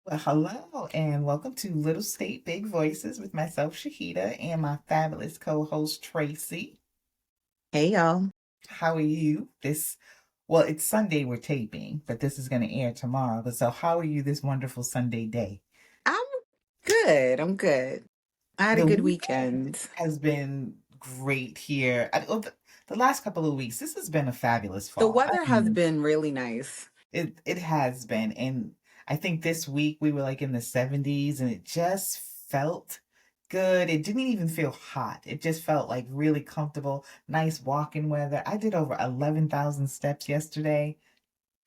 Well, hello, and welcome to Little State Big Voices with myself, Shahida, and my fabulous co-host, Tracy. Hey y'all. How are you? Well, it's Sunday we're taping, but this is going to air tomorrow. But so, how are you this wonderful Sunday day? I'm good. I'm good. I had a The good weekend weekend. has been great here. The last couple of weeks, this has been a fabulous The fall. I weather has mean, been really nice. it has been, and I think this week we were like in the 70s, and it just felt good. It didn't even feel hot. It just felt like really comfortable, nice walking weather. I did over 11,000 steps yesterday.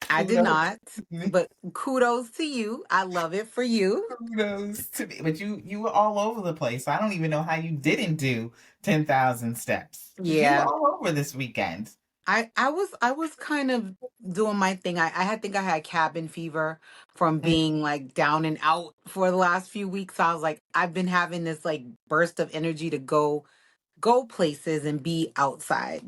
I did Kudos not, to me. but kudos to you. I love it for you. Kudos to me. But you were all over the place. I don't even know how you didn't do 10,000 steps because you were Yeah. all over this weekend. I was kind of doing my thing. I think I had cabin fever from being like down and out for the last few weeks. So I was like, I've been having this like burst of energy to go places and be outside.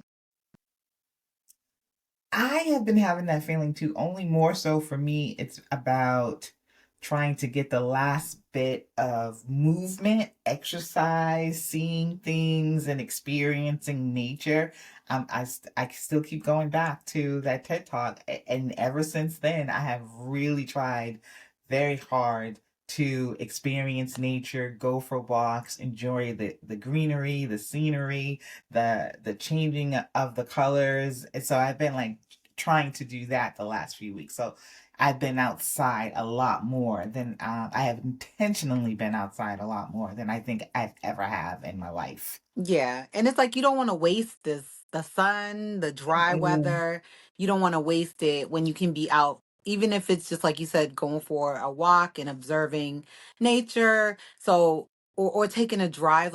I have been having that feeling too, only more so for me. It's about trying to get the last bit of movement, exercise, seeing things, and experiencing nature. I still keep going back to that TED Talk. And ever since then, I have really tried very hard to experience nature, go for walks, enjoy the greenery, the scenery, the changing of the colors. And so I've been like trying to do that the last few weeks. So I've been outside a lot more than I have intentionally been outside a lot more than I think I've ever have in my life. Yeah, and it's like you don't want to waste the sun, the dry Mm, weather. You don't want to waste it when you can be out, even if it's just like you said, going for a walk and observing nature. So, or taking a drive.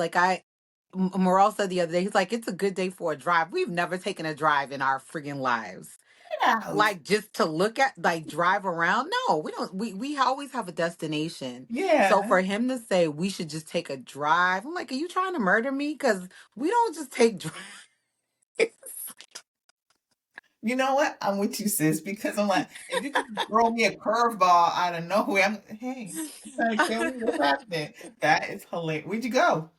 Morale said the other day, he's like, it's a good day for a drive. We've never taken a drive in our friggin' lives. get out. Like just to look at, like drive around. No, we don't. We always have a destination. So Yeah. for him to say we should just take a drive, I'm like, are you trying to murder me? Because we don't just take drives. You know what? I'm with you, sis, because I'm like, if you could throw me a curveball out of nowhere, hey, you trying to kill me? What's happening? That is hilarious. Where'd you go?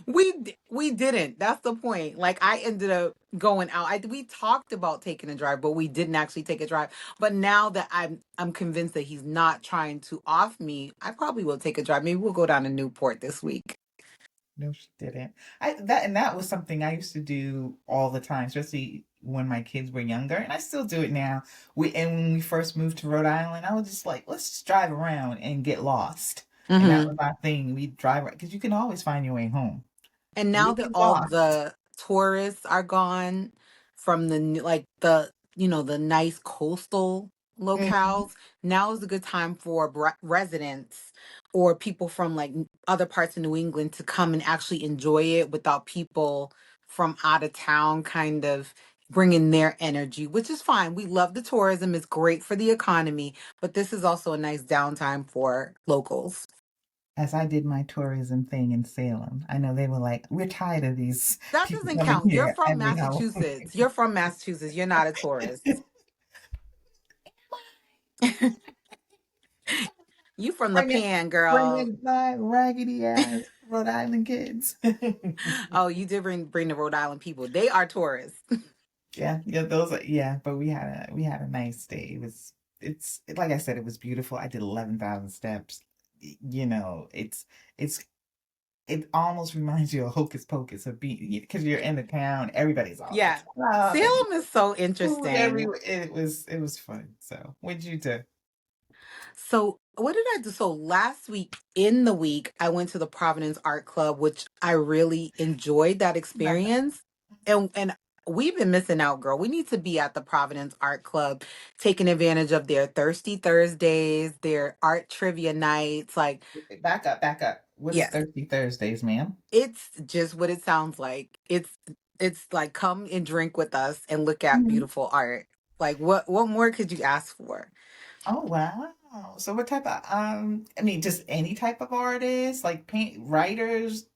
We didn't. That's the point. Like I ended up going out. We talked about taking a drive, but we didn't actually take a drive. But now that I'm convinced that he's not trying to off me, I probably will take a drive. Maybe we'll go down to Newport this week. No, she didn't. That was something I used to do all the time, especially when my kids were younger, and I still do it now. When we first moved to Rhode Island, I was just like, let's just drive around and get lost. And that was Hmm. our thing. We drive because you can always find your way home. And now We that get all lost. the tourists are gone from like the nice coastal Mhm. locales, now is a good time for residents or people from like other parts of New England to come and actually enjoy it without people from out of town kind of bringing their energy, which is fine. We love the tourism, it's great for the economy, but this is also a nice downtime for locals. As I did my tourism thing in Salem, I know they were like, "We're tired of these That people doesn't coming count. You're here from every Halloween." Massachusetts. You're from Massachusetts. You're not a tourist. You from the Bringing, pan, girl. bringing my raggedy ass Rhode Island kids. Oh, you did bring the Rhode Island people. They are tourists. Yeah, yeah, those are, yeah, but we had a nice day. Like I said, it was beautiful. I did 11,000 steps. It's it almost reminds you of Hocus Pocus of being because you're in the town, everybody's all Yeah. dressed up and Salem is so food interesting. everywhere. It was fun. So, what'd you do? So, what did I do? So, last week in the week, I went to the Providence Art Club, which I really enjoyed that experience. And we've been missing out, girl. We need to be at the Providence Art Club, taking advantage of their Thirsty Thursdays, their art trivia nights. Like, Back up, back up. What is yes, Thirsty Thursdays, ma'am? it's just what it sounds like. It's like come and drink with us and look at Mhm. beautiful art. Like what more could you ask for? Oh wow. So what type of I mean just any type of artist, like paint writers,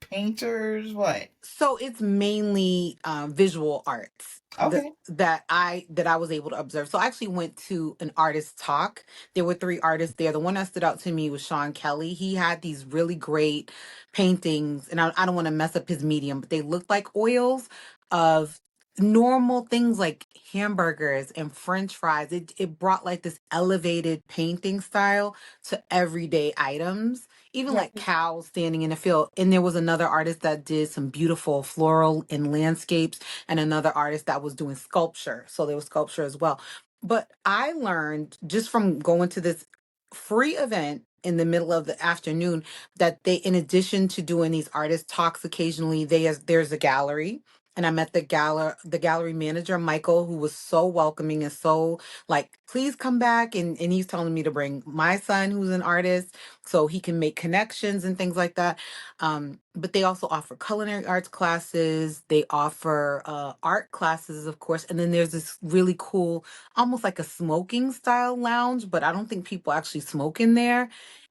painters? What? So it's mainly visual arts Okay. that I was able to observe. So I actually went to an artist talk. There were three artists there. The one that stood out to me was Sean Kelly. He had these really great paintings, and I don't want to mess up his medium, but they looked like oils of normal things like hamburgers and French fries. It brought like this elevated painting style to everyday items, even Yeah. like cows standing in a field. And there was another artist that did some beautiful floral and landscapes, and another artist that was doing sculpture. So there was sculpture as well. But I learned just from going to this free event in the middle of the afternoon that they, in addition to doing these artist talks occasionally, there's a gallery. And I met the gallery manager, Michael, who was so welcoming and so like, please come back. And he's telling me to bring my son, who's an artist, so he can make connections and things like that. But they also offer culinary arts classes. They offer art classes, of course. And then there's this really cool, almost like a smoking style lounge, but I don't think people actually smoke in there.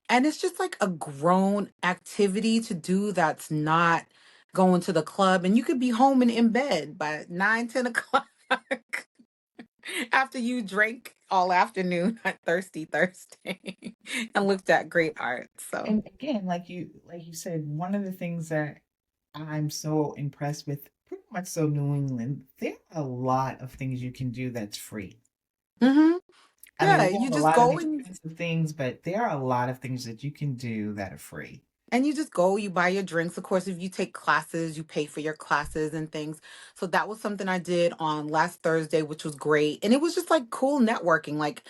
And it's just like a grown activity to do that's not going to the club. And you could be home and in bed by 9, 10 o'clock after you drank all afternoon on Thirsty Thursday and looked at great art. So. And again, like you said, one of the things that I'm so impressed with, pretty much so New England, there are a lot of things you can do that's free. Hmm. I mean, Yeah, we you have a just lot of go and expensive things, but there are a lot of things that you can do that are free. you just go, you buy your drinks. Of course, if you take classes, you pay for your classes and things. So that was something I did on last Thursday, which was great. And it was just like cool networking. Like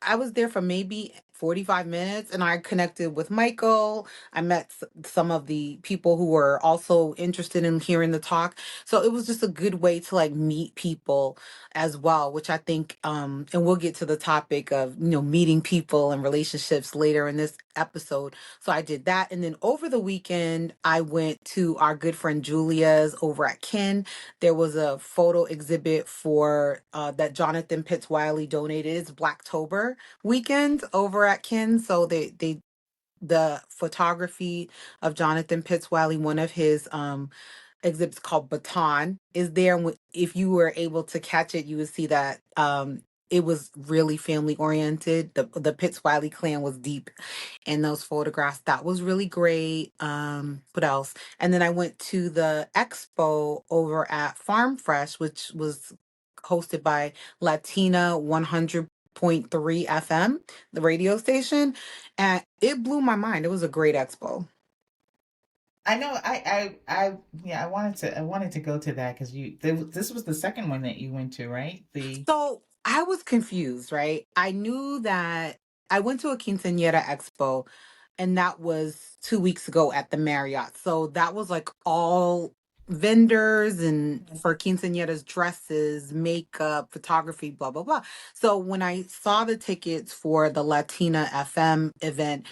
I was there for maybe 45 minutes and I connected with Michael. I met some of the people who were also interested in hearing the talk. So it was just a good way to like meet people as well, which I think and we'll get to the topic of, meeting people and relationships later in this episode. So I did that, and then over the weekend I went to our good friend Julia's over at Kin. There was a photo exhibit for that Jonathan Pitts Wiley donated. It's Blacktober weekend over at Kin. So they the photography of Jonathan Pitts Wiley, one of his exhibits called Baton, is there. And if you were able to catch it, you would see that it was really family oriented. The Pitts Wiley clan was deep in those photographs. That was really great. What else? And then I went to the expo over at Farm Fresh, which was hosted by Latina 100.3 FM, the radio station, and it blew my mind. It was a great expo. I know. Yeah. I wanted to go to that because this was the second one that you went to, right? The So I was confused, right? I knew that I went to a quinceañera expo, and that was 2 weeks ago at the Marriott. So that was like all vendors and for quinceañeras, dresses, makeup, photography, blah, blah, blah. So when I saw the tickets for the Latina FM event,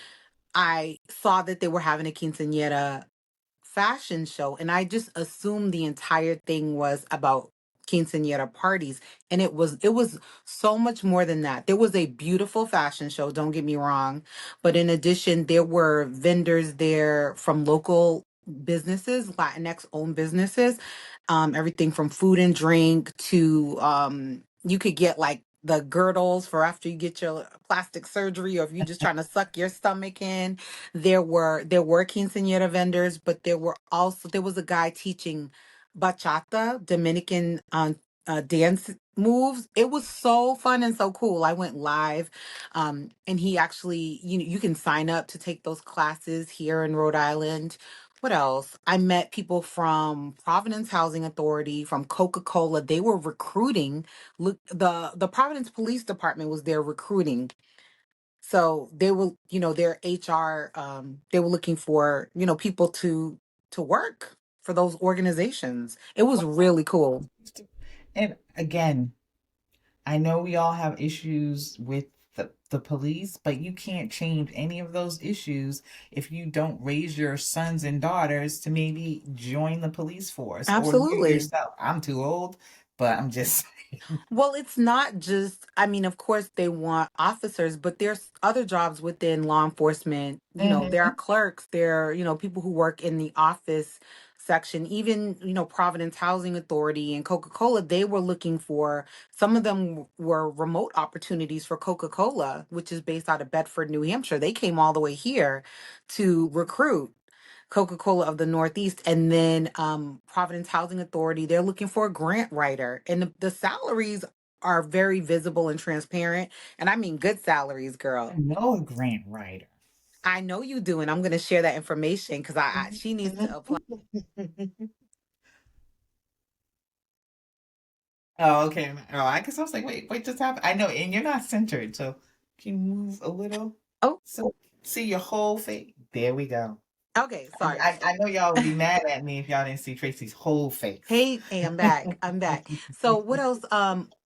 I saw that they were having a quinceañera fashion show, and I just assumed the entire thing was about quinceañera parties, and it was so much more than that. There was a beautiful fashion show, don't get me wrong, but in addition there were vendors there from local businesses, Latinx owned businesses, everything from food and drink to you could get like the girdles for after you get your plastic surgery, or if you're just trying to suck your stomach in. There were quinceañera vendors, but there was a guy teaching bachata, Dominican dance moves. It was so fun and so cool. I went live, and he actually, you can sign up to take those classes here in Rhode Island. What else? I met people from Providence Housing Authority, from Coca-Cola. They were recruiting. Look, the Providence Police Department was there recruiting, so they were, their HR, they were looking for, people to work for those organizations. It was really cool. and again, I know we all have issues with the police, but you can't change any of those issues if you don't raise your sons and daughters to maybe join the police force or you Absolutely. yourself. I'm too old, but I'm just Well, it's not just, I mean, of course, they want officers, but there's other jobs within law enforcement. You know, there are hmm clerks, there are, people who work in the office section, even, Providence Housing Authority and Coca Cola, they were looking for, some of them were remote opportunities for Coca Cola, which is based out of Bedford, New Hampshire. They came all the way here to recruit. Coca-Cola of the Northeast, and then Providence Housing Authority, they're looking for a grant writer. And the salaries are very visible and transparent. And I mean good salaries, I girl. know a grant writer. I know you do, and I'm gonna share that information because she needs to apply. Oh, okay. Oh, I guess I was like, wait, just happened. I know, and you're not centered, so can you move a little? Oh, So see your whole face. There we go. okay, sorry. I know y'all would be mad at me if y'all didn't see Tracy's whole face. Hey, I'm back. I'm back. So what else?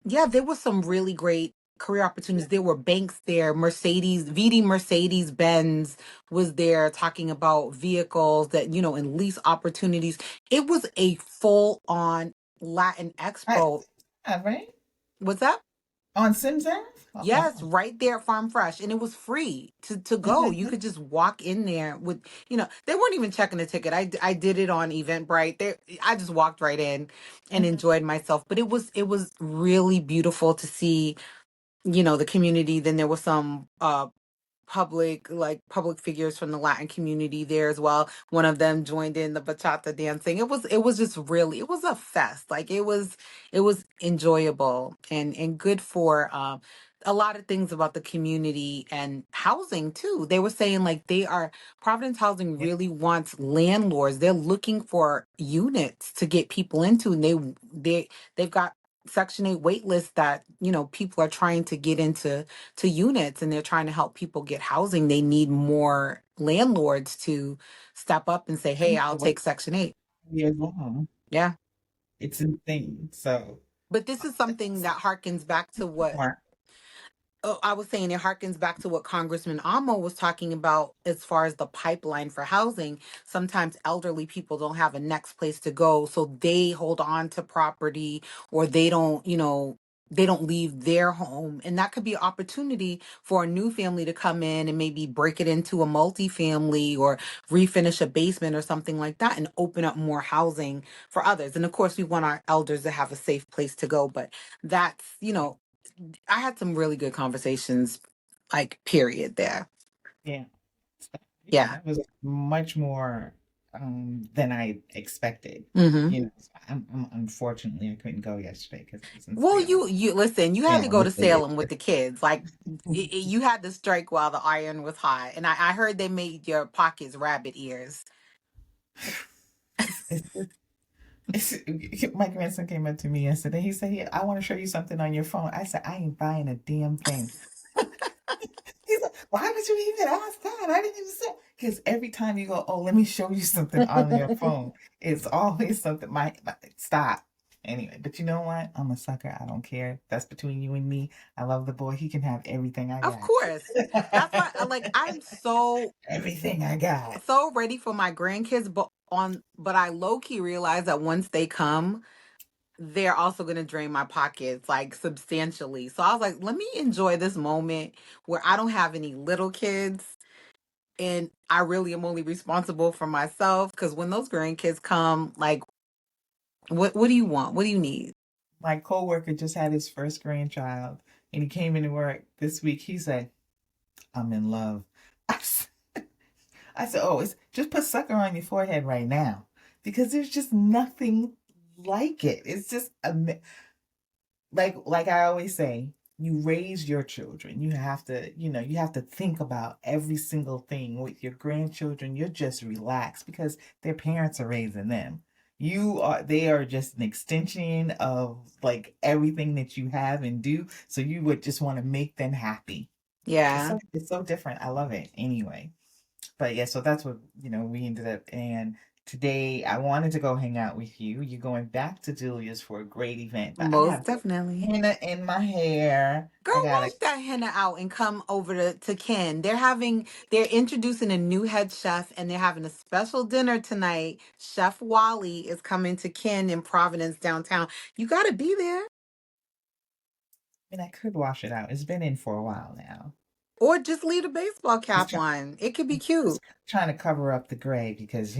Yeah, there was some really great career opportunities. There were banks there. VD Mercedes Benz was there talking about vehicles that, and lease opportunities. It was a full on Latin I, expo. yeah, right? What's that? On Sims Ave? Oh, Yes, wow. right there at Farm Fresh. And it was free to go. You Mhm. could just walk in there with, they weren't even checking a ticket. I did it on Eventbrite. I just walked right in and Mhm. enjoyed myself. But it was really beautiful to see, the community. Then there was some public figures from the Latin community there as well. One of them joined in the bachata dancing. It was just really, it was a fest. Like it was enjoyable and good for a lot of things about the community and housing too. They were saying like Providence Housing Yeah. really wants landlords. They're looking for units to get people into, and they've got Section 8 wait lists that, people are trying to get into to units, and they're trying to help people get housing. They need more landlords to step up and say, "Hey, I'll The way take Section 8." years long. Yeah. It's insane. So But this is something that harkens back to what smart. I was saying, it harkens back to what Congressman Amo was talking about as far as the pipeline for housing. Sometimes elderly people don't have a next place to go, so they hold on to property, or they don't leave their home. And that could be an opportunity for a new family to come in and maybe break it into a multifamily or refinish a basement or something like that and open up more housing for others. And of course, we want our elders to have a safe place to go, but that's, I had some really good conversations, like, period there. Yeah. Yeah, Yeah. that was much more than I expected. Hmm. You know, so unfortunately I couldn't go yesterday because I was in Well, Salem. you listen, you had to Salem go to with the Salem with liquor. the kids. Like, you had to strike while the iron was hot. And I heard they made your pockets rabbit ears. It's, my grandson came up to me yesterday. He said, I want to show you something on your phone. I said, I ain't buying a damn thing. He's like, why would you even ask that? I didn't even say. Because every time you go, oh, let me show you something on your phone, it's always something. Stop. Anyway, but you know what? I'm a sucker. I don't care. That's between you and me. I love the boy. He can have everything I Of course. That's why, got. like, I'm so Everything I got. so ready for my grandkids, but I low key realize that once they come, they're also going to drain my pockets like substantially. So I was like, let me enjoy this moment where I don't have any little kids, and I really am only responsible for myself, because when those grandkids come, like, what do you want? What do you need? My coworker just had his first grandchild, and he came into work this week. He said, I'm in love. I said, oh, it's just put sucker on your forehead right now because there's just nothing like it. It's just like I always say, you raise your children. You have to, you have to think about every single thing with your grandchildren. You're just relaxed because their parents are raising them. They are just an extension of like everything that you have and do. So you would just want to make them happy. Yeah. It's so different. I love it anyway. But yeah, so that's what, we ended up, and today I wanted to go hang out with you. You're going back to Julia's for a great event, but I Most gotta definitely. henna in my hair. Girl, I gotta. wash that henna out and come over to Ken. They're introducing a new head chef and they're having a special dinner tonight. Chef Wally is coming to Ken in Providence downtown. You got to be there I mean, I could wash it out. It's been in for a while now. or just leave the baseball Just cap try, on. It could be cute. just trying to cover up the gray because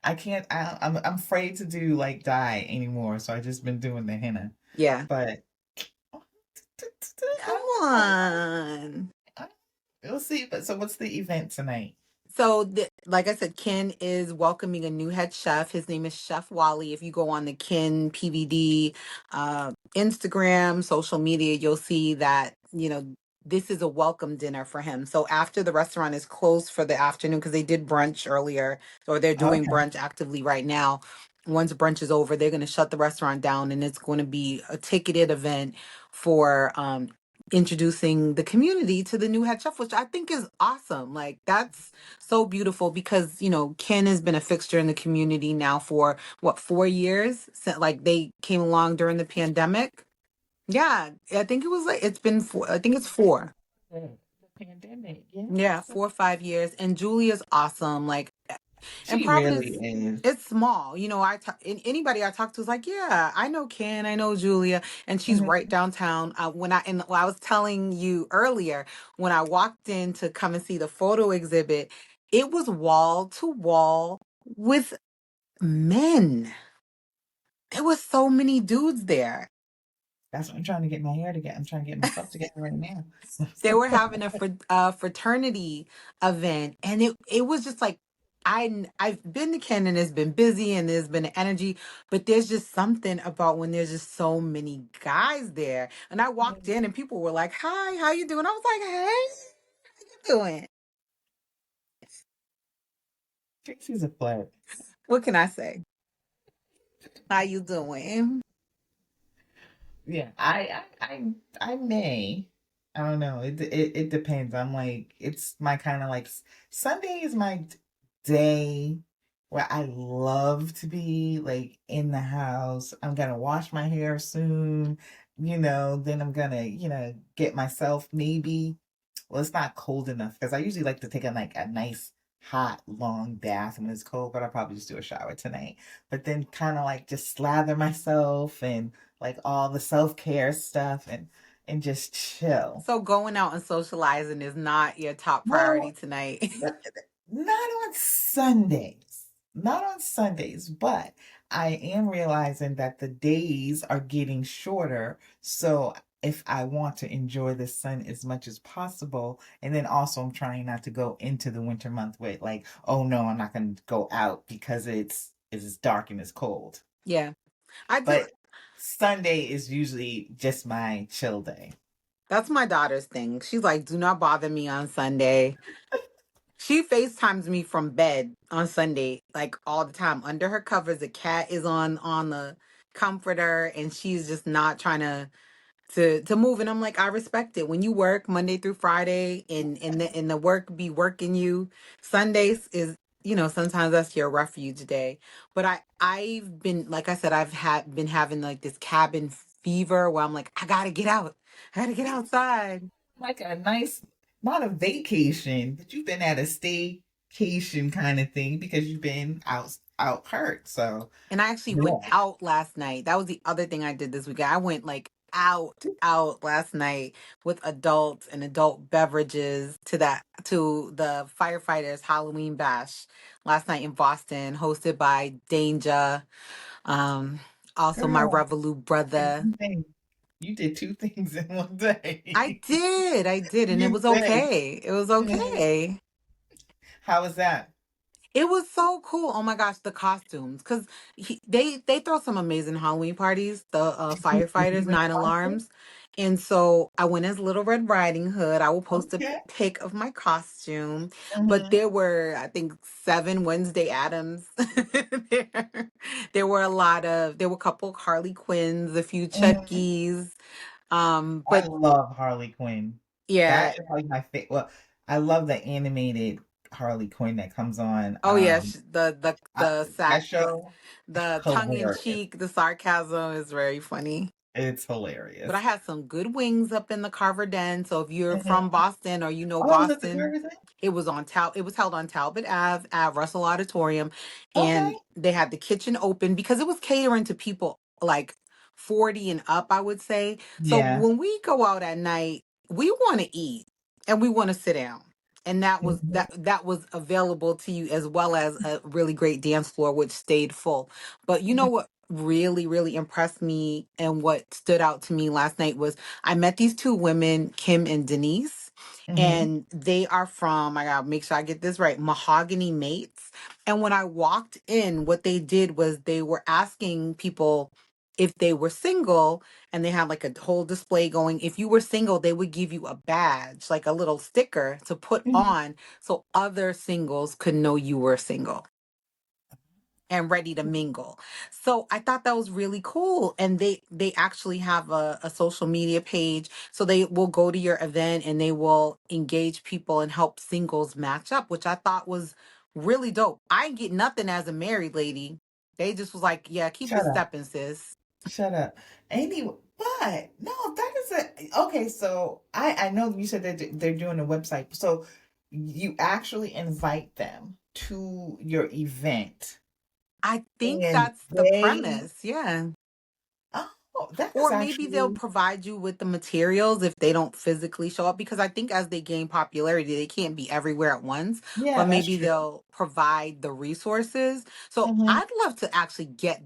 I can't. I'm afraid to do like dye anymore, so I just been doing the henna. Yeah. But Come I, on. I, we'll see. But so, what's the event tonight? So, like I said, Ken is welcoming a new head chef. His name is Chef Wally. If you go on the Ken PVD Instagram, social media, you'll see that, this is a welcome dinner for him. So, after the restaurant is closed for the afternoon, because they did brunch earlier, or they're doing Okay. brunch actively right now. Once brunch is over, they're going to shut the restaurant down and it's going to be a ticketed event for introducing the community to the new head chef, which I think is awesome. Like, that's so beautiful because Ken has been a fixture in the community now for what, 4 years since, like, they came along during the pandemic. Yeah, I think it was like, it's been four, I think it's four. The pandemic, yeah. Yeah, 4 or 5 years. And Julia's awesome. Like, and She really Providence, is. it's small. Anybody I talk to is like, yeah, I know Ken, I know Julia, and she's right Mhm. downtown. When I was telling you earlier, when I walked in to come and see the photo exhibit, it was wall to wall with men. There was so many dudes there. That's what I'm trying to get my hair together. I'm trying to get myself together right now. They were having a fraternity event, and it was just like, I've been to Ken and it's been busy and there's been energy, but there's just something about when there's just so many guys there. And I walked in and people were like, "Hi, how you doing?" I was like, "Hey, how you doing?" Trixie's a flirt. What can I say? How you doing? Yeah, I may. I don't know. It depends. I'm like, it's my kind of like Sunday is my day where I love to be like in the house. I'm gonna wash my hair soon, then I'm gonna, get myself maybe. Well, it's not cold enough because I usually like to take a nice hot long bath when it's cold, but I'll probably just do a shower tonight. But then kind of like just slather myself and like all the self-care stuff and just chill. So going out and socializing is not your top priority Well, tonight. uh, not on Sundays. Not on Sundays, but I am realizing that the days are getting shorter. So if I want to enjoy the sun as much as possible, and then also I'm trying not to go into the winter month with like, oh no, I'm not going to go out because it's dark and it's cold. Yeah, I do. But Sunday is usually just my chill day. That's my daughter's thing. She's like, "Do not bother me on Sunday." She FaceTimes me from bed on Sunday, like all the time. Under her covers, the cat is on the comforter, and she's just not trying to move. And I'm like, I respect it. When you work Monday through Friday, and the work be working you, Sundays is, sometimes that's your refuge day. But I've been, like I said, been having like this cabin fever where I'm like, I gotta get out. I gotta get outside. Like a nice, not a vacation, but you've been at a staycation kind of thing because you've been out hurt. So And I actually went yeah. out last night. That was the other thing I did this weekend. I went like out last night with adults and adult beverages to the firefighters Halloween bash last night in Boston, hosted by Danger. Um, also my Girl, Revolut and brother. one thing, you did two things in one day. I did, and it You was did. okay. It was Mhm. okay. How was that? It was so cool. Oh my gosh, the costumes. Because they throw some amazing Halloween parties, the Were firefighters, you in Nine costume? Alarms. And so I went as Little Red Riding Hood. I will post a Okay. pic of my costume. But Hmm. there were, I think, 7 Wednesday Adams. there, there were a couple Harley Quinns, a few Hmm. Chuckies. I But love Harley Quinn. yeah, That is like my favorite. Well, I love the animated Harley Quinn that comes on Oh yeah, uh, the that sack, show. the tongue in Hilarious. cheek, the sarcasm is very funny. It's But I hilarious. had some good wings up in the Carver Den. So if you're from Mhm. Boston or you know Oh, it was at the Boston, Carver thing? it was held on Talbot Ave at Russell Auditorium, Okay. and they had the kitchen open because it was catering to people like 40 and up, I would say. So Yeah. when we go out at night, we want to eat and we want to sit down. And Mhm. that was available to you, as well as a really great dance floor which stayed full. But you know Mhm. what really impressed me and what stood out to me last night was I met these two women, Kim and Denise, Mhm. and they are from, I gotta make sure I get this right, Mahogany Mates. And when I walked in, what they did was they were asking people if they were single, and they had like a whole display going. If you were single, they would give you a badge, like a little sticker to put Mhm. on so other singles could know you were single and ready to mingle. So I thought that was really cool. And they actually have a social media page. So they will go to your event and they will engage people and help singles match up, which I thought was really dope. I ain't get nothing as a married lady. They just was like, yeah, keep it Shut up. stepping, sis. Shut up. Anyway, but no, that is a okay. So I know you said that they're doing a website. So you actually invite them to your event, I think and that's the they premise. Yeah. oh, that is Or maybe they'll actually provide you with the materials if they don't physically show up, because I think as they gain popularity, they can't be everywhere at once, yeah, but that's maybe true. they'll provide the resources. So Hmm. I'd love to actually get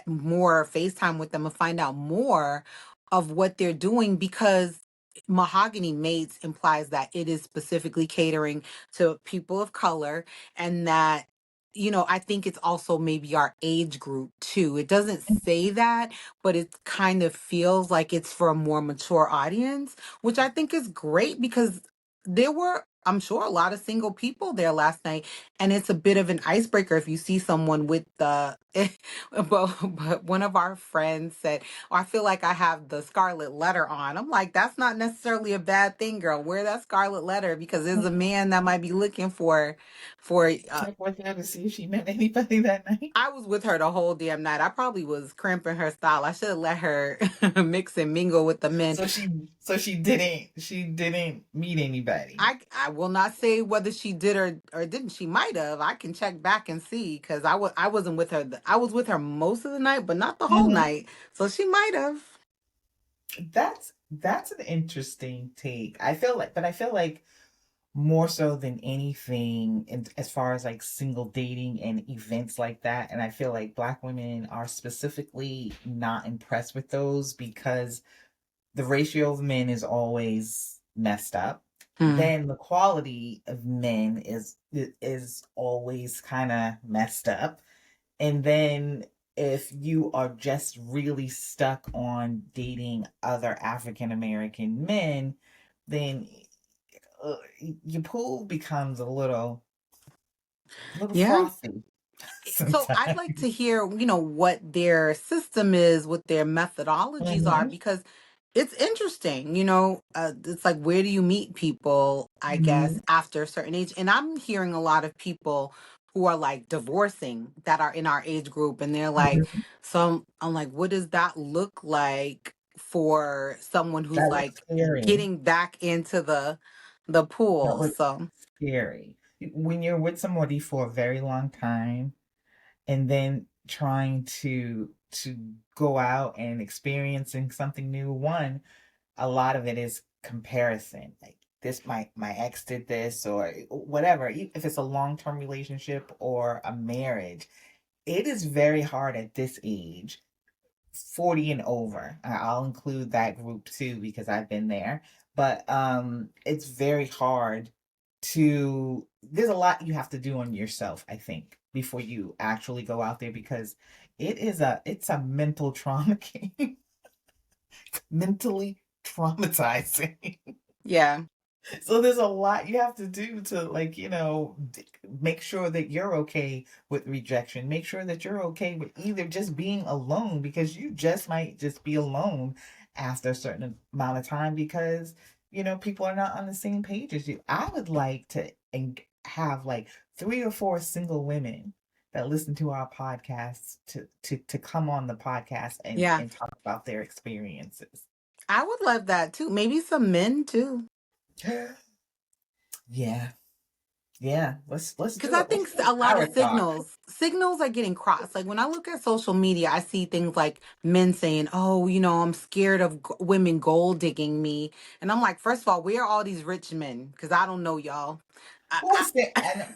more FaceTime with them and find out more of what they're doing, because Mahogany Mates implies that it is specifically catering to people of color, and that I think it's also maybe our age group too. It doesn't say that, but it kind of feels like it's for a more mature audience, which I think is great because there were, I'm sure, a lot of single people there last night. And it's a bit of an icebreaker if you see someone with the, but one of our friends said, oh, I feel like I have the scarlet letter on. I'm like, that's not necessarily a bad thing, girl. Wear that scarlet letter because there's a man that might be looking for. Check with her to see if she met anybody that night. I was with her the whole damn night. I probably was cramping her style. I should have let her mix and mingle with the men. So she didn't meet anybody. I will not say whether she did or didn't. She might have. I can check back and see because I wasn't with her. I was with her most of the night, but not the whole Hmm. night. So she might have. That's an interesting take. I feel like more so than anything, as far as like single dating and events like that, and I feel like Black women are specifically not impressed with those because the ratio of men is always messed up. Hmm. Then the quality of men is always kind of messed up. And then if you are just really stuck on dating other African American men, then uh, your pool becomes a little Yeah. frothy So I'd like sometimes. to hear, what their system is, what their methodologies are, Hmm. because it's interesting. It's like, where do you meet people, I guess, Hmm. after a certain age? And I'm hearing a lot of people who are like divorcing that are in our age group, and they're like, Hmm. so I'm like, what does that look like for someone who's That looks like scary. getting back into the That pool? looks So scary. When you're with somebody for a very long time and then trying to go out and experiencing something new, one, a lot of it is comparison. Like this, my ex did this or whatever. If it's a long-term relationship or a marriage, it is very hard at this age, 40 and over. I'll include that group too because I've been there. But it's very hard there's a lot you have to do on yourself, I think, before you actually go out there because it's a mental trauma game. Mentally traumatizing. yeah. So there's a lot you have to do to like, make sure that you're okay with rejection. Make sure that you're okay with either just being alone because you just might just be alone after a certain amount of time because, people are not on the same page as you. I would like to have like 3 or 4 single women that listen to our podcast to come on the podcast Yeah. and talk about their experiences. I would love that too. Maybe some men too. Yeah. Yeah. Let's Because do I it. Let's think do a a lot of power talk. signals are getting crossed. Like when I look at social media, I see things like men saying, "Oh, I'm scared of women gold digging me," and I'm like, first of all, where are all these rich men? Because I don't know y'all. Who is that? I,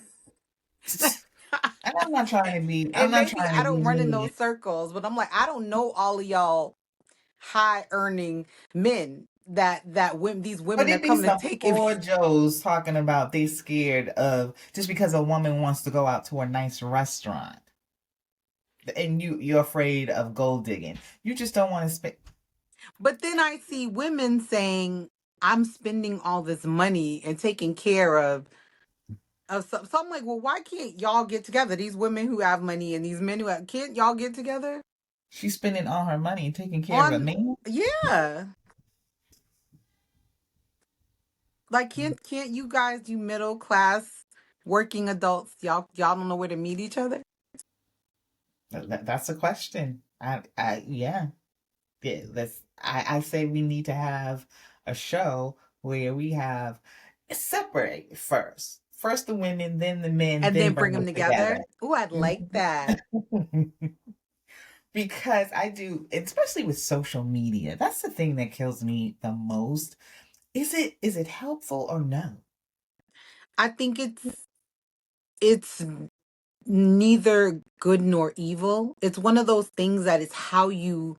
And I'm not trying to be. I'm and not maybe trying I to be don't run in mean. those circles, but I'm like, I don't know all of y'all high earning men that women these But women are it be coming to some take it. poor Joes talking about they scared of just because a woman wants to go out to a nice restaurant and you're afraid of gold digging. You just don't want to spend. But then I see women saying, I'm spending all this money and taking care of so I'm like, well, why can't y'all get together? These women who have money and these men who have, can't y'all get together? She's spending all her money taking care of a On man. Yeah. Like can't you guys, you middle class working adults, y'all don't know where to meet each other? That's a question. Yeah. Yeah, I say we need to have a show where we have separate first. First the women, then the men, And then then bring bring them them together? together. Oh, I'd like that. Because I do, especially with social media, that's the thing that kills me the most. Is it helpful or no? I think it's neither good nor evil. It's one of those things that is how you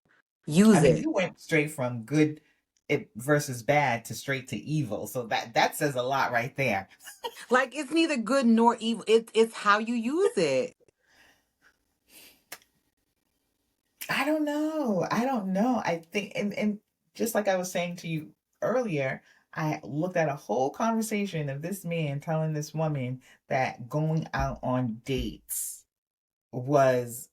I use mean, it. you went straight from good versus bad to straight to evil. So that says a lot right there. Like it's neither good nor evil. It's how you use it. I don't know. I don't know. I think and just like I was saying to you earlier, I looked at a whole conversation of this man telling this woman that going out on dates was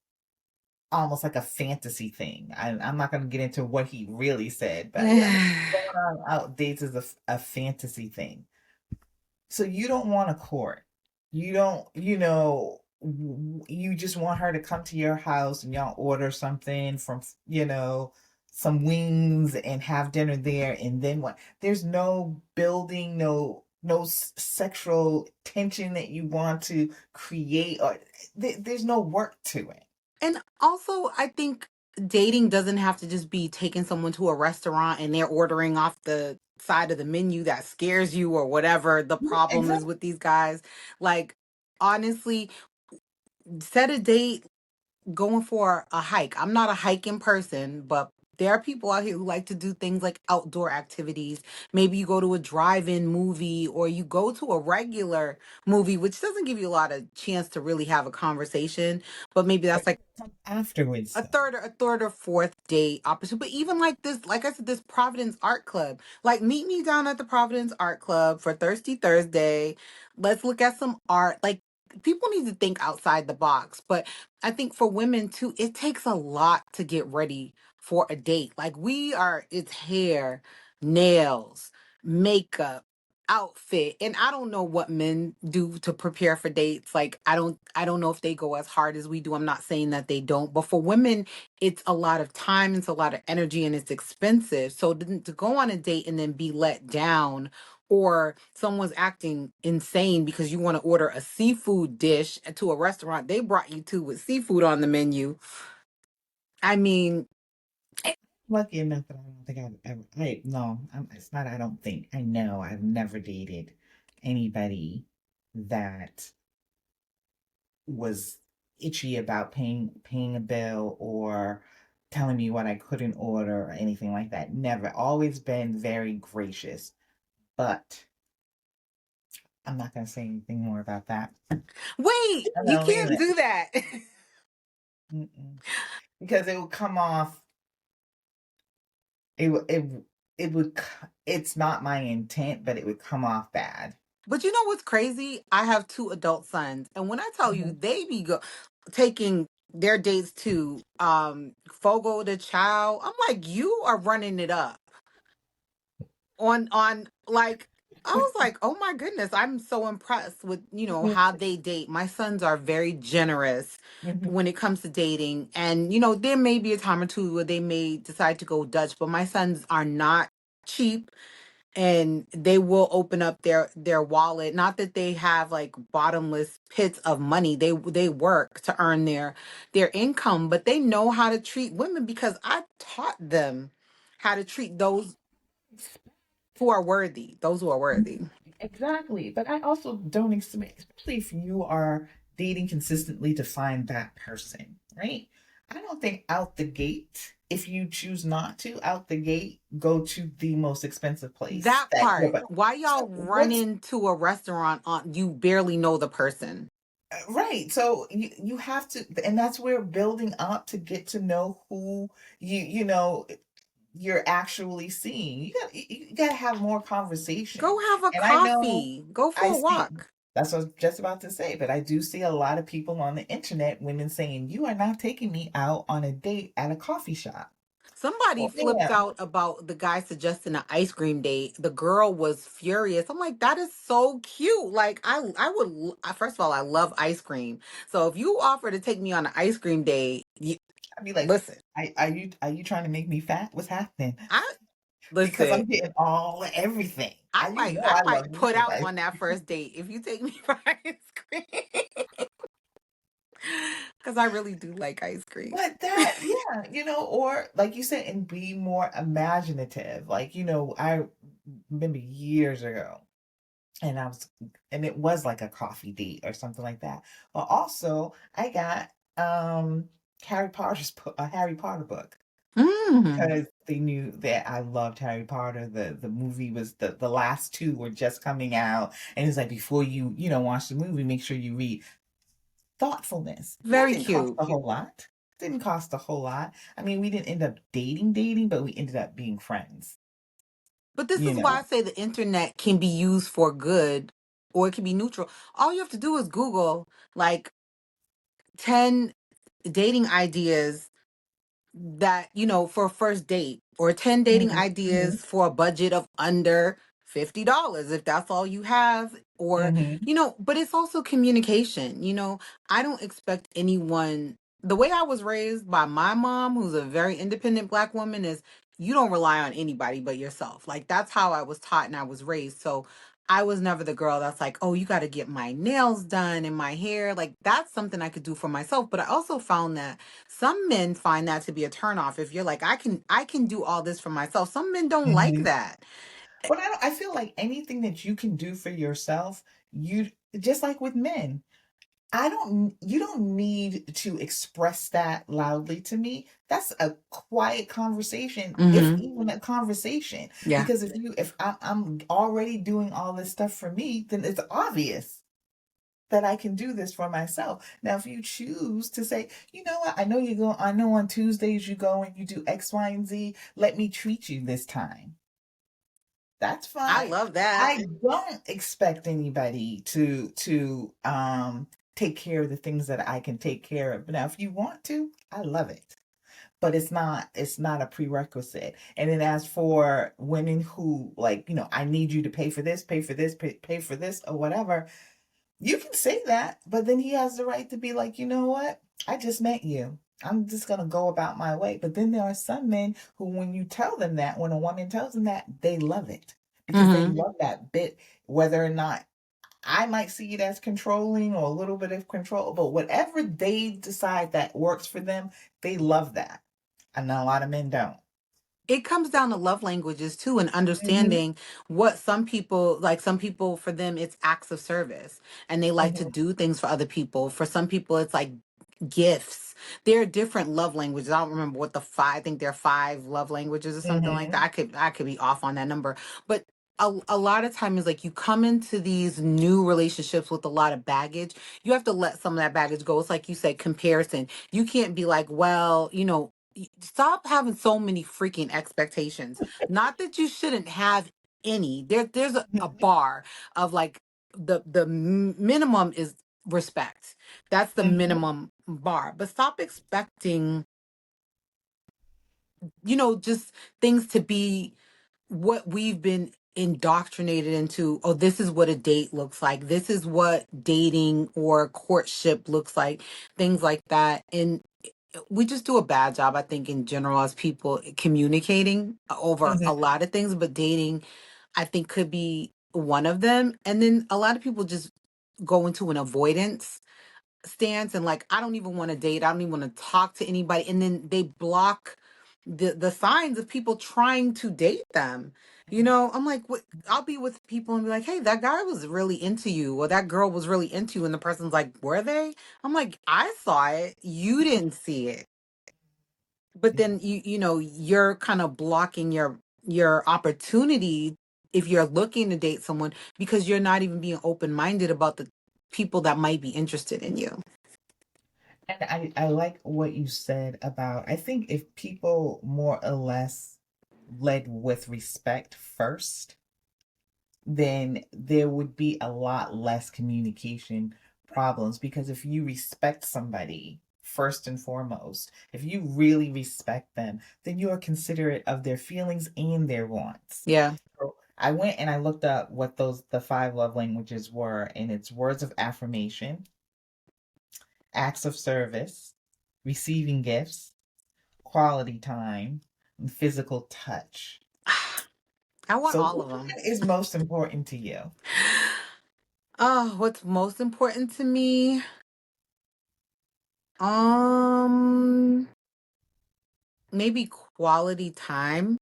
almost like a fantasy thing. I'm not going to get into what he really said, but yeah, going on out dates is a fantasy thing. So you don't want a court. You don't, you just want her to come to your house and y'all order something from, some wings and have dinner there. And then what? There's no building, no sexual tension that you want to create, or there's no work to it. And also, I think dating doesn't have to just be taking someone to a restaurant and they're ordering off the side of the menu that scares you or whatever the Yeah, problem is exactly. with these guys. Like, honestly, set a date going for a hike. I'm not a hiking person, but there are people out here who like to do things like outdoor activities. Maybe you go to a drive-in movie or you go to a regular movie, which doesn't give you a lot of chance to really have a conversation, but maybe that's But like afterwards, though. a third or fourth date opportunity. But even like this, like I said, this Providence Art Club. Like meet me down at the Providence Art Club for Thirsty Thursday. Let's look at some art. Like people need to think outside the box. But I think for women too, it takes a lot to get ready for a date. Like it's hair, nails, makeup, outfit, and I don't know what men do to prepare for dates. Like I don't know if they go as hard as we do. I'm not saying that they don't, but for women it's a lot of time, it's a lot of energy, and it's expensive. So to go on a date and then be let down, or someone's acting insane because you want to order a seafood dish to a restaurant they brought you to with seafood on the menu. I mean, Lucky enough that I don't think I've ever. No, it's not. I don't think. I know I've never dated anybody that was itchy about paying a bill or telling me what I couldn't order or anything like that. Never. Always been very gracious. But I'm not gonna say anything more about that. wait, I'm you gonna leave can't it. do that. Mm-mm. Because it will come off. It would. It would. It's not my intent, but it would come off bad. But you know what's crazy? I have two adult sons, and when I tell you Mhm. they be taking their dates to Fogo de Chao, I'm like, you are running it up on like I was like, oh my goodness, I'm so impressed with, how they date. My sons are very generous Mhm. when it comes to dating. And, there may be a time or two where they may decide to go Dutch, but my sons are not cheap and they will open up their wallet. Not that they have like bottomless pits of money. They work to earn their income, but they know how to treat women because I taught them how to treat those who are worthy, those who are worthy. Exactly. But I also don't expect, especially if you are dating consistently to find that person, right? I don't think out the gate, if you choose not to, out the gate, go to the most expensive place That that you're, part. but Why so y'all run what's into a restaurant on you barely know the person? right? So you have to, and that's where building up to get to know who you're actually seeing. You got to have more Go conversation. have a And I know coffee. Go I for a see walk. that's what I was just about to say, but I do see a lot of people on the internet, women saying, "You are not taking me out on a date at a coffee shop." Somebody Well, flipped yeah. out about the guy suggesting an ice cream date. The girl was furious. I'm like, that is so cute. Like, I would. First of all, I love ice cream. So if you offer to take me on an ice cream date, I'd be like, listen, are you trying to make me fat? What's happening? I Because listen. I'm getting all everything. I And you might, know I I love might me put some out ice on that first date if you take me for ice cream, because I really do like ice cream. But that, yeah, or like you said, and be more imaginative. Like, I remember years ago, and and it was like a coffee date or something like that. But also, I got a Harry Potter book Mm, because they knew that I loved Harry Potter. The movie was the last two were just coming out, and it's like before watch the movie, make sure you read thoughtfulness. And that very didn't cost cute. a whole lot. Didn't cost a whole lot. I mean, we didn't end up dating, but we ended up being friends, But this you is why I know. say the internet can be used for good or it can be neutral. All you have to do is Google like 10 dating ideas that, for a first date or 10 dating Hmm. ideas for a budget of under $50 if that's all you have or Hmm. but it's also communication. I don't expect anyone. The way I was raised by my mom, who's a very independent Black woman, is you don't rely on anybody but yourself. Like that's how I was taught and I was raised. So I was never the girl that's like, oh, you got to get my nails done and my hair. Like that's something I could do for myself. But I also found that some men find that to be a turnoff. If you're like, I can do all this for myself. Some men don't like Hmm. that. But I feel like anything that you can do for yourself, you just like with men. You don't need to express that loudly to me. That's a quiet conversation, if Mm-hmm. even a conversation. Yeah. Because if I'm already doing all this stuff for me, then it's obvious that I can do this for myself. Now, if you choose to say, you know what, I know on Tuesdays you go and you do X, Y, and Z, let me treat you this time. That's I fine. love that. I don't expect anybody to take care of the things that I can take care of. Now, if you want to, I love it. But it's not a prerequisite. And then as for women who like, I need you to pay for this, pay for this, pay for this, or whatever, you can say that, but then he has the right to be like, you know what? I just met you. I'm just going to go about my way. But then there are some men who, when you tell them that, when a woman tells them that, they love it because they Mm-hmm. love that bit, whether or not I might see it as controlling or a little bit of control, but whatever they decide that works for them, they love that. And a lot of men don't. It comes down to love languages too and Hmm. understanding what some people for them it's acts of service and they like to Hmm. do things for other people. For some people it's like gifts. There are different love languages. I don't remember what I think there are five love languages or something like that. Hmm. I could be off on that number. But a lot of time is like you come into these new relationships with a lot of baggage. You have to let some of that baggage go. It's like you said, comparison. You can't be like, well, stop having so many freaking expectations. Not that you shouldn't have any. There's a bar of like the minimum is respect. That's the Hmm. minimum bar. But stop expecting, just things to be what we've been indoctrinated into, oh, this is what a date looks like. This is what dating or courtship looks like, things like that. And we just do a bad job, I think, in general as people communicating over a Mhm. lot of things, but dating, I think, could be one of them. And then a lot of people just go into an avoidance stance and like, I don't even want to date, I don't even want to talk to anybody, and then they block the signs of people trying to date them. You know, I'm like, what? I'll be with people and be like, hey, that guy was really into you, or that girl was really into you, and the person's like, were they? I'm like, I saw it, you didn't see it. But Yeah. then you know, you're kind of blocking your opportunity if you're looking to date someone, because you're not even being open-minded about the people that might be interested in you. And I like what you said about, I think if people more or less led with respect first, then there would be a lot less communication problems. Because if you respect somebody first and foremost, if you really respect them, then you are considerate of their feelings and their wants. Yeah. So I went and I looked up what the five love languages were, and it's words of affirmation, acts of service, receiving gifts, quality time, and physical touch. I want So all which of them. one is most important to you? Oh, what's most important to me? Um, Maybe quality time.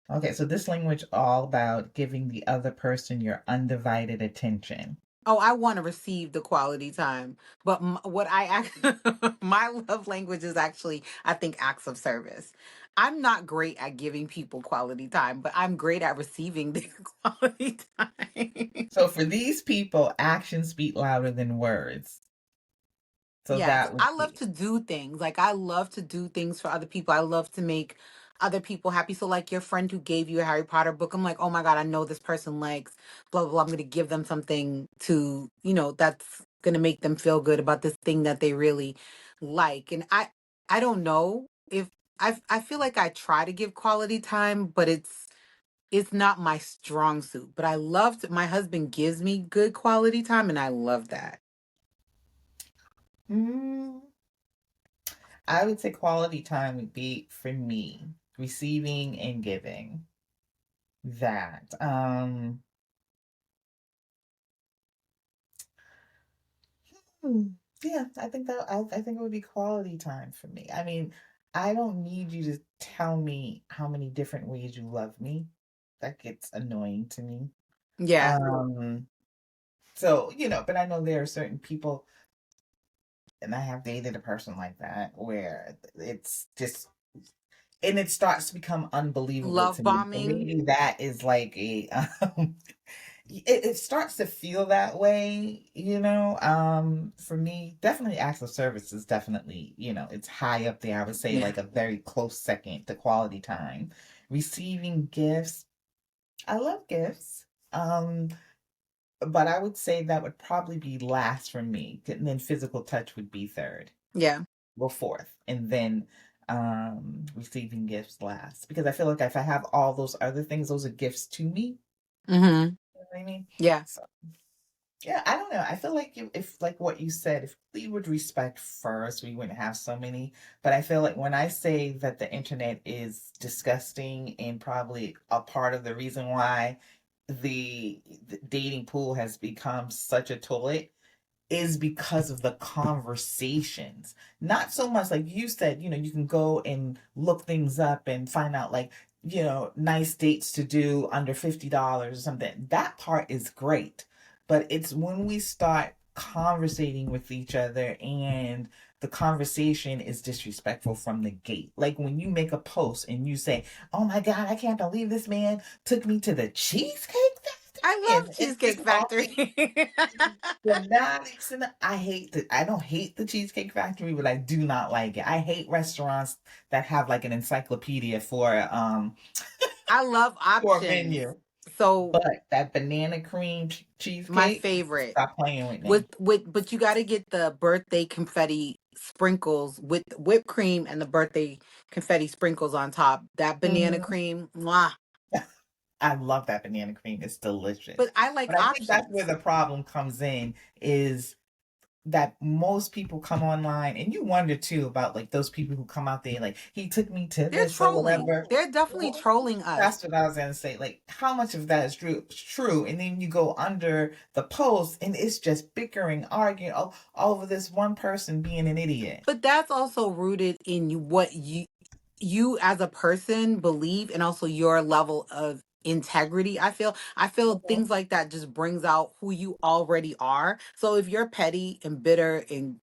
Okay, so this language all about giving the other person your undivided attention. Oh, I want to receive the quality time, but what I act my love language is actually, I think, acts of service. I'm not great at giving people quality time, but I'm great at receiving the quality time. So for these people, actions speak louder than words. So Yes, that would I love be. to do things. Like, I love to do things for other people. I love to make other people happy. So like your friend who gave you a Harry Potter book, I'm like, "Oh my God, I know this person likes blah blah blah. I'm going to give them something to, that's going to make them feel good about this thing that they really like." And I don't know if I feel like I try to give quality time, but it's not my strong suit. But I love to, my husband gives me good quality time, and I love that. Mm, I would say quality time would be for me receiving and giving. That. Hmm, yeah, I think I think it would be quality time for me. I mean, I don't need you to tell me how many different ways you love me. That gets annoying to me. Yeah. Um, so, but I know there are certain people, and I have dated a person like that, where it's just, and it starts to become unbelievable Love to me. So bombing. maybe that is like it starts to feel that way. For me, definitely acts of service is definitely, it's high up there. I would say Yeah. like a very close second to quality time. Receiving gifts, I love gifts. But I would say that would probably be last for me. And then physical touch would be third. Yeah. Well, fourth. And then receiving gifts last. Because I feel like if I have all those other things, those are gifts to me. Mm-hmm. You know what I mean? Yeah. So yeah, I don't know. I feel like if like what you said, if we would respect first, we wouldn't have so many. But I feel like when I say that the internet is disgusting and probably a part of the reason why the dating pool has become such a toilet is because of the conversations. Not so much like you said, you can go and look things up and find out like, nice dates to do under $50 or something. That part is great. But it's when we start conversating with each other and the conversation is disrespectful from the gate. Like when you make a post and you say, "Oh my God, I can't believe this man took me to the Cheesecake Factory," I and love it's just Cheesecake all Factory. fanatics, and I don't hate the Cheesecake Factory, but I do not like it. I hate restaurants that have like an encyclopedia I love for a options. menu. So But that banana cream my cheesecake, favorite stop playing with with me. but you got to get the birthday confetti sprinkles with whipped cream and the birthday confetti sprinkles on top. That banana Mhm. cream, mwah. I love that banana cream. It's delicious. But I like But I think that's where options. the problem comes in is that most people come online and you wonder too about like those people who come out there like he took me to They're this or trolling. whatever. They're definitely Well, trolling us. that's what I was gonna say. Like, how much of that is true? And then you go under the post and it's just bickering, arguing all over this one person being an idiot. But that's also rooted in what you as a person believe, and also your level of integrity. I feel Mhm, things like that just brings out who you already are. So if you're petty and bitter and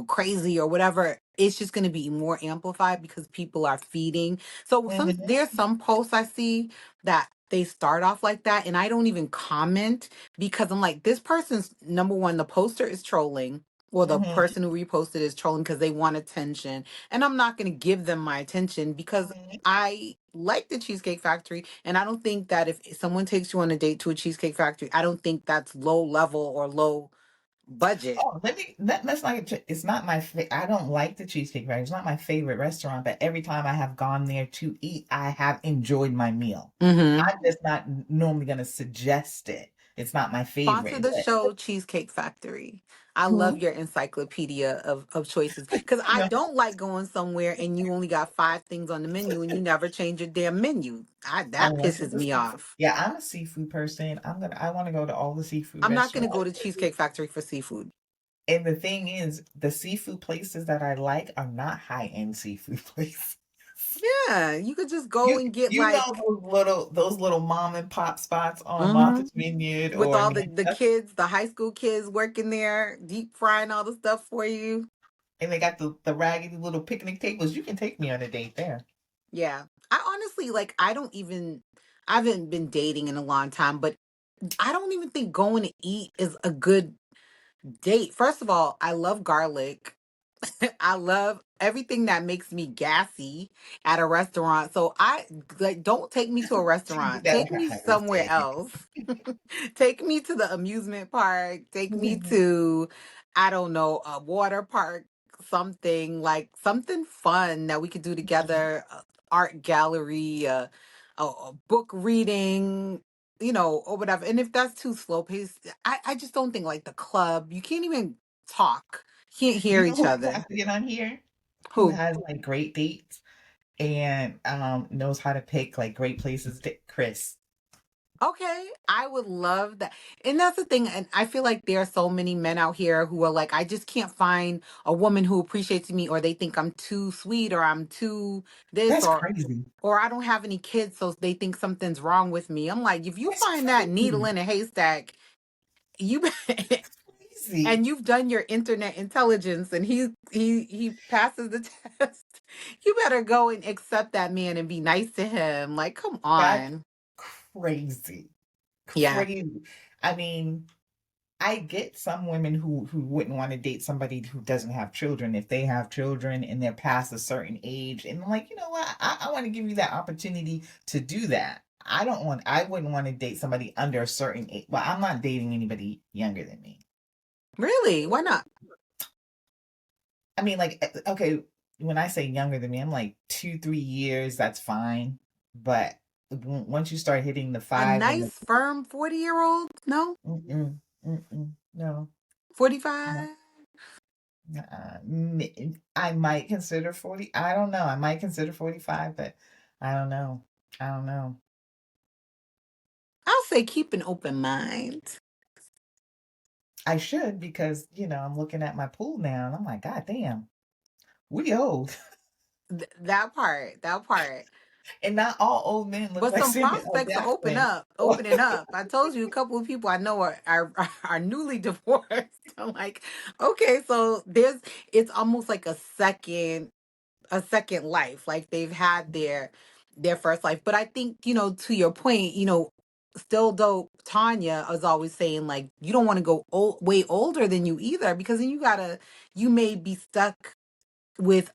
crazy or whatever, it's just going to be more amplified because people are feeding. So mhm, there's some posts I see that they start off like that, and I don't even comment because I'm like, this person's, number one, the poster is trolling, or the mhm, person who reposted is trolling because they want attention, and I'm not going to give them my attention because mhm. I like the Cheesecake Factory. And I don't think that if someone takes you on a date to a Cheesecake Factory, I don't think that's low level or low budget. Oh, let's not get it's not I don't like the Cheesecake Factory. It's not my favorite restaurant, but every time I have gone there to eat, I have enjoyed my meal. Mm-hmm. I'm just not normally gonna suggest it. It's not my Sponsor favorite, the but show, Cheesecake Factory. I love hmm? your encyclopedia of choices because I No, don't like going somewhere and you only got five things on the menu and you never change your damn menu. That unless pisses it's a me seafood. off. Yeah, I'm a seafood person. I want to go to all the seafood I'm not going to restaurants. go to Cheesecake Factory for seafood. And the thing is, the seafood places that I like are not high-end seafood places. Yeah, you could just go You and get you know like, those little mom and pop spots on mhm, Martha's Vineyard with or all Nantucket, the kids, the high school kids working there, deep frying all the stuff for you. and they got the raggedy little picnic tables. You can take me on a date there. Yeah. I honestly, like, I haven't been dating in a long time, but I don't even think going to eat is a good date. First of all, I love garlic. I love everything that makes me gassy at a restaurant. So I like, don't take me to a restaurant. That Take me I was somewhere saying. else. Take me to the amusement park. Take me to, I don't know, a water park, something like something fun that we could do together, art gallery, a book reading, or whatever. And if that's too slow paced, I just don't think, like, the club, you can't even talk. Can't hear You know each who other. has to get on here? Who Who? has like great dates and knows how to pick like great places to Chris. Okay, I would love that. And that's the thing. And I feel like there are so many men out here who are like, I just can't find a woman who appreciates me, or they think I'm too sweet, or I'm too this, That's crazy. or I don't have any kids, so they think something's wrong with me. I'm like, if you That's find that needle crazy. in a haystack, you Crazy. and you've done your internet intelligence, and he passes the test, you better go and accept that man and be nice to him. Like, come That's on. crazy. Yeah. Crazy. I mean, I get some women who wouldn't want to date somebody who doesn't have children if they have children and they're past a certain age. And I'm like, you know what? I want to give you that opportunity to do that. I wouldn't want to date somebody under a certain age. Well, I'm not dating anybody younger than me. Really? Why not? I mean, like, okay, when I say younger than me, I'm like 2, 3 years, that's fine. But once you start hitting the A five and nice, the, firm 40-year-old? No? mm-mm, no, no. 45? I might consider 40. I don't know. I might consider 45, but I don't know. I don't know. I'll say keep an open mind. I should because, I'm looking at my pool now and I'm like, God damn, we old. That part, that part. And not all old men look But like some Samuel L. prospects are Jackson. opening up. I told you a couple of people I know are newly divorced. I'm like, okay, so it's almost like a second life. Like, they've had their first life. But I think, to your point, still dope Tanya is always saying, like, you don't want to go way older than you either, because then you may be stuck with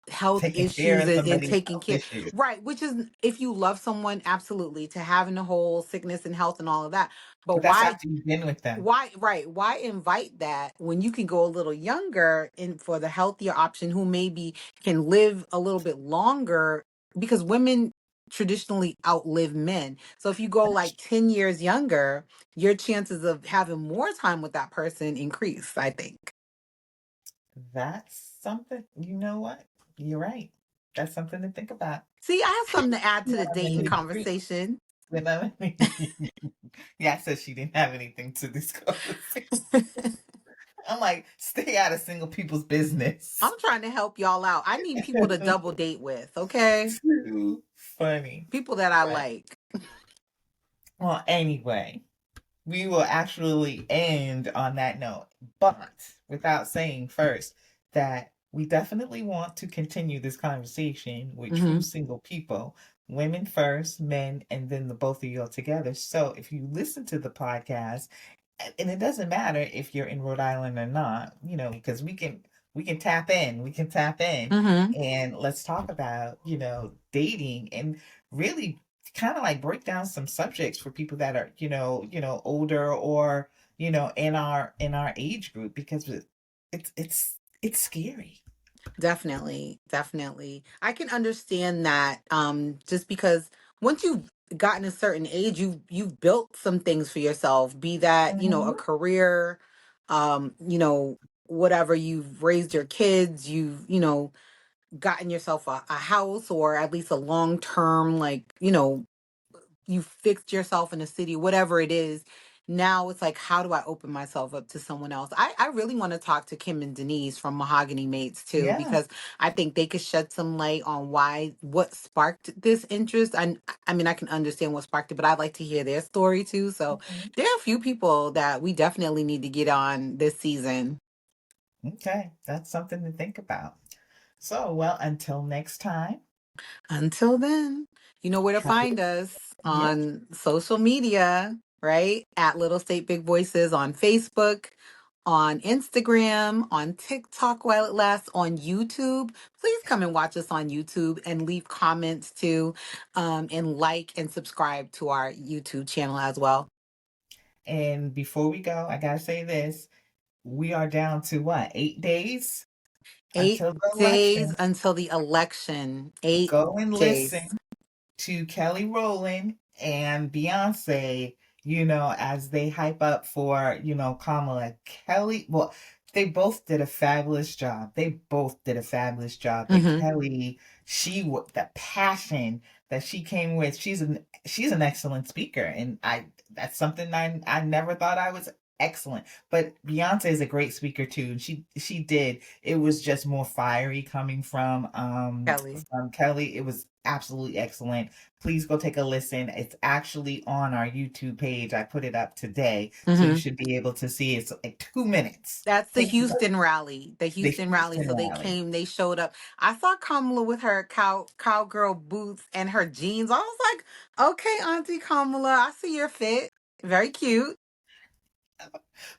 health Taking care issues of and somebody's taking health care, issues. right, which is, if you love someone, absolutely, to having a whole sickness and health and all of that. But But that's why after you've been with them. why right, why invite that when you can go a little younger and for the healthier option who maybe can live a little bit longer, because women traditionally outlive men. So if you go like 10 years younger, your chances of having more time with that person increase, I think. That's something, you know what? You're right. That's something to think about. See, I have something to add to You the have dating many degrees, conversation. you know? Yeah, I said she didn't have anything to discuss. I'm like, stay out of single people's business. I'm trying to help y'all out. I need people to double date with, okay? Too funny. People that I But, like. well, anyway, we will actually end on that note. But without saying first that we definitely want to continue this conversation with true Hmm. single people, women first, men, and then the both of you all together. So if you listen to the podcast, and it doesn't matter if you're in Rhode Island or not, because we can tap in Hmm. and let's talk about, dating and really kind of like break down some subjects for people that are, older or, in our age group because it's scary. Definitely, definitely. I can understand that, just because once you've gotten a certain age, you've built some things for yourself, be that, a Mhm. career, um, you know, whatever, you've raised your kids, you've, gotten yourself a house or at least a long term, like, you fixed yourself in a city, whatever it is. Now it's like, how do I open myself up to someone else? I really want to talk to Kim and Denise from Mahogany Mates too, Yeah. because I think they could shed some light on what sparked this interest. I mean, I can understand what sparked it, but I'd like to hear their story too. So Mhm. there are a few people that we definitely need to get on this season. Okay, that's something to think about. So, well, until next time, Until then, you know where to have find a, us yeah. on social media, right? At Little State Big Voices on Facebook, on Instagram, on TikTok while it lasts, on YouTube. Please come and watch us on YouTube and leave comments too, and like and subscribe to our YouTube channel as well. And before we go, I gotta say this. We are down to what, 8 days Eight until the days election. until the election. 8 Go and days. listen to Kelly Rowland and Beyonce, as they hype up for, Kamala. Kelly, well, they both did a fabulous job. They both did a fabulous job. But Hmm. Kelly, the passion that she came with, she's an excellent speaker. And that's something I never thought I was excellent. But Beyonce is a great speaker too. And she did. It was just more fiery coming Kelly. from Kelly. It was absolutely excellent. Please go take a listen. It's actually on our YouTube page. I put it up today, so you Hmm. should be able to see it. It's like 2 minutes. That's the Take a look. Houston rally. The The Houston rally. Houston So they rally. came, they showed up. I saw Kamala with her cowgirl boots and her jeans. I was like, okay, Auntie Kamala, I see your fit. Very cute.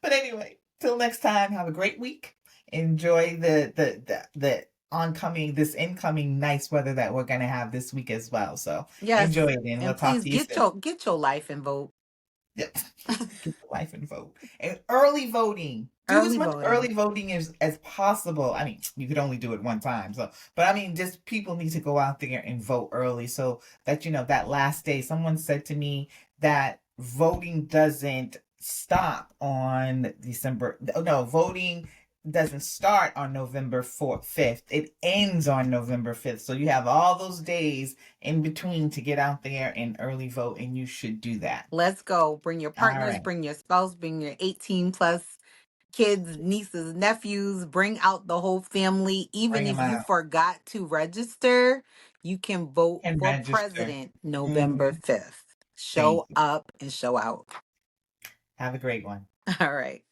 But anyway, till next time, have a great week. Enjoy the oncoming this incoming nice weather that we're gonna have this week as well. So Yes. enjoy it, and we'll And talk please to you soon. get your life and vote. Yep. Get your life and vote. And early voting. Do as Early much voting. early voting as possible. I mean, you could only do it one time. So, but I mean, just people need to go out there and vote early so that, that last day. Someone said to me that voting doesn't stop on December. No, voting doesn't start on November 4th, 5th. It ends on November 5th. So you have all those days in between to get out there and early vote, and you should do that. Let's go. Bring your All partners, right. bring your spouse, bring your 18 plus kids, nieces, nephews, bring out the whole family. Bring Even them if you out. forgot to register, you can vote And for register. president November Hmm. 5th. Thank Show you. up and show out. Have a great one. All right.